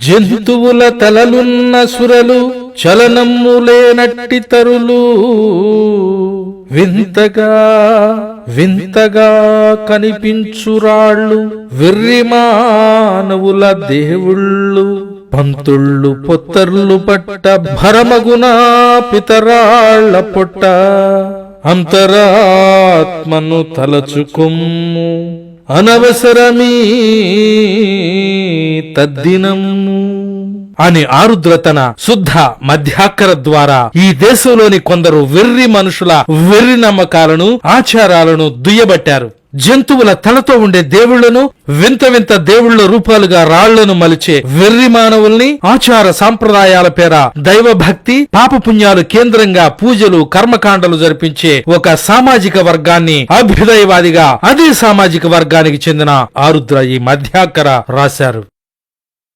జంతువుల తలలున్న సురలు చలనమ్ములేనట్టి తరులు వింతగా వింతగా కనిపించురాళ్ళు వెర్రి మానవుల దేవుళ్ళు పంతుళ్ళు పొత్తర్లు పట్ట భరమగుణ పితరాళ్ళ పొట్ట అంతరాత్మను తలచుకొమ్ము అనవసరమీ తద్దినము అని ఆరుద్ర తన శుద్ధ మధ్యాకర ద్వారా ఈ దేశంలోని కొందరు వెర్రి మనుషుల వెర్రి నమ్మకాలను ఆచారాలను దుయ్యబట్టారు. జంతువుల తలతో ఉండే దేవుళ్లను వింత వింత దేవుళ్ల రూపాలుగా రాళ్లను మలిచే వెర్రి మానవుల్ని ఆచార సాంప్రదాయాల పేర దైవభక్తి పాపపుణ్యాలు కేంద్రంగా పూజలు కర్మకాండలు జరిపించే ఒక సామాజిక వర్గాన్ని అభ్యుదయవాదిగా అదే సామాజిక వర్గానికి చెందిన ఆరుద్ర ఈ మధ్యాకర రాశారు.